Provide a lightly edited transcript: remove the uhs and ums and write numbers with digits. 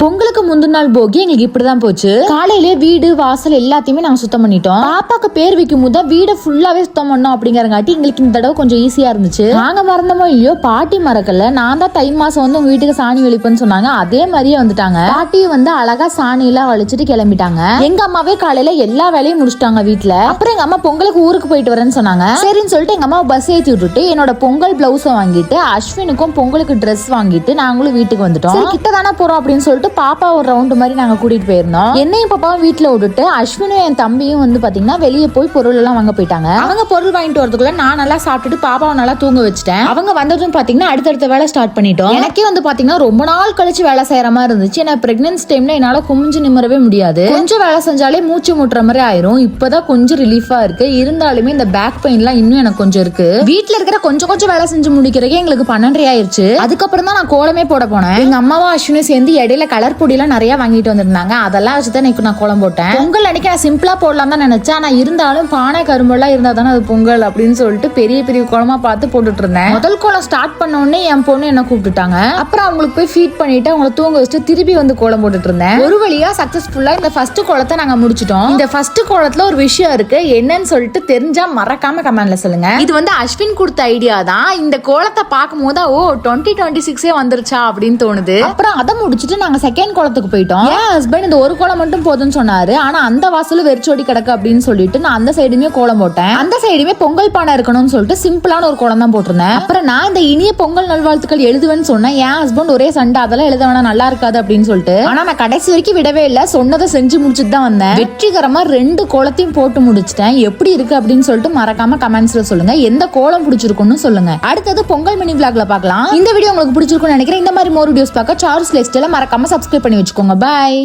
பொங்கலுக்கு முந்தின நாள் போகி எங்களுக்கு இப்படிதான் போச்சு. காலையிலே வீடு வாசல் எல்லாத்தையுமே நாங்க சுத்தம் பண்ணிட்டோம். பாப்பாக்கு பேர் வைக்கும் போது வீடை ஃபுல்லாவே சுத்தம் பண்ணோம் அப்படிங்கறங்காட்டி எங்களுக்கு இந்த தடவை கொஞ்சம் ஈஸியா இருந்துச்சு. நாங்க மறந்தமோ இல்லையோ பாட்டி மறக்கல. நான் தான் தை மாசம் வந்து உங்க வீட்டுக்கு சாணி வெளிப்பேன்னு சொன்னாங்க. அதே மாதிரியே வந்துட்டாங்க. பாட்டி வந்து அழகா சாணி எல்லாம் வலிச்சிட்டு கிளம்பிட்டாங்க. எங்க அம்மாவே காலையில எல்லா வேலையும் முடிச்சிட்டாங்க வீட்டுல. அப்புறம் எங்க அம்மா பொங்கலுக்கு ஊருக்கு போயிட்டு வரேன்னு சொன்னாங்க. சரின்னு சொல்லிட்டு எங்க அம்மா பஸ் ஏத்தி விட்டுட்டு என்னோட பொங்கல் பிளவுஸ வாங்கிட்டு அஸ்வினுக்கும் பொங்கலுக்கு ட்ரெஸ் வாங்கிட்டு நாங்களும் வீட்டுக்கு வந்துட்டோம். கிட்ட தானே போறோம் அப்படின்னு சொல்லிட்டு பாப்பா ஒரு ரவுண்ட் மாதிரி நாங்க கூட்டிட்டு போயிருந்தோம். என்னையும் பாப்பாவும் வீட்டுல விட்டுட்டு அஸ்வினும் என் தம்பியும் வந்து பாத்தீங்கன்னா வெளியே போய் பொருள் எல்லாம் வாங்க போயிட்டாங்க. அவங்க பொருள் வாங்கிட்டு வரதுக்குள்ள நான் நல்லா சாப்பிட்டுட்டு பாப்பாவை நல்லா தூங்க வச்சுட்டேன். அவங்க வந்ததும் பாத்தீங்கன்னா அடுத்தடுத்த வேலை ஸ்டார்ட் பண்ணிட்டோம். எனக்கே வந்து பாத்தீங்கன்னா ரொம்ப நாள் கழிச்சு வேலை செய்யற மாதிரி இருந்துச்சு. ஏன்னா பிரெக்னன்சி டைம்ல என்னால குமிஞ்சு நிமிரவே முடியாது. கொஞ்சம் வேலை செஞ்சாலே மூச்சு முட்டுற மாதிரி ஆயிரும். இப்பதான் கொஞ்சம் ரிலீஃபா இருக்கு. இருந்தாலுமே இந்த பேக் பெயின் எல்லாம் இன்னும் எனக்கு கொஞ்சம் இருக்கு. வீட்டுல இருக்கிற கொஞ்சம் வேலை செஞ்சு முடிக்கிறதுக்கே எங்களுக்கு 12:30 ஆயிருச்சு. அதுக்கப்புறம் தான் நான் கோலமே போட போனேன். எங்க அம்மாவும் அஸ்வினும் சேர்ந்து இடையில கலர் பொடி எல்லாம் நிறைய வாங்கிட்டு வந்திருந்தாங்க. அதெல்லாம் வச்சுதான் நான் கோலம் போட்டேன். பொங்கல் அன்னைக்கு நான் சிம்பிளா போடலாம் தான் நினைச்சேன். ஆனா இருந்தாலும் பானை கரும்பெல்லாம் இருந்தா தானே அது பொங்கல் அப்படின்னு சொல்லிட்டு பெரிய பெரிய கோலமா பார்த்து போட்டுட்டு இருந்தேன். முதல் கோலம் ஸ்டார்ட் பண்ண உடனே என் பொண்ணு என்ன கூப்பிட்டுட்டாங்க. அப்புறம் அவங்களுக்கு போய் ஃபீட் பண்ணிட்டு அவங்களை தூங்க வச்சுட்டு திருப்பி வந்து கோலம் போட்டுட்டு இருந்தேன். ஒரு வழியா சக்சஸ்ஃபுல்லா இந்த ஃபர்ஸ்ட் கோலத்தை நாங்க முடிச்சிட்டோம். இந்த ஃபர்ஸ்ட் கோலத்துல ஒரு விஷயம் இருக்கு. என்னன்னு சொல்லிட்டு தெரிஞ்சா மறக்காம கமெண்ட்ல சொல்லுங்க. இது வந்து அஸ்வின் கொடுத்த ஐடியா தான். இந்த கோலத்தை பார்க்கும் போது 2026 வந்துருச்சா அப்படின்னு தோணுது. அப்புறம் அதை முடிச்சுட்டு நாங்க செகண்ட் கோலத்துக்கு போயிட்டோம். என் ஹஸ்பண்ட் இந்த ஒரு கோலம் மட்டும் போதும்னு சொன்னாரு. ஆனா அந்த வாசலும் வெறிச்சோடி கிடக்கு அப்படின்னு சொல்லிட்டு நான் அந்த சைடுமே கோலம் போட்டேன். அந்த சைடுமே பொங்கல் பானை இருக்கணும்னு சொல்லிட்டு சிம்பிளான ஒரு கோலம் தான் போட்டிருந்தேன். அப்புறம் நான் இந்த இனிய பொங்கல் நல்வாழ்த்துக்கள் எழுதுவேன்னு சொன்னேன். என் ஹஸ்பண்ட் ஒரே சண்டை, அதெல்லாம் எழுத வேணா நல்லா இருக்காது அப்படின்னு சொல்லிட்டு. ஆனா நான் கடைசி வரைக்கும் விடவே இல்லை. சொன்னதை செஞ்சு முடிச்சுட்டு தான் வந்தேன். வெற்றிகரமா 2 கோலத்தையும் போட்டு முடிச்சிட்டேன். எப்படி இருக்கு அப்படின்னு சொல்லிட்டு மறக்காம கமெண்ட்ஸ்ல சொல்லுங்க. எந்த கோலம் பிடிச்சிருக்குன்னு சொல்லுங்க. அடுத்தது பொங்கல் மினி vlogல பார்க்கலாம். இந்த வீடியோ உங்களுக்கு பிடிச்சிருக்கும்னு நினைக்கிறேன். இந்த மாதிரி மோர் வீடியோஸ் பார்க்க சார்ல்ஸ் லைஃப் ஸ்டைலை மறக்காம சப்ஸ்கிரைப் பண்ணி வச்சுக்கோங்க. பாய்.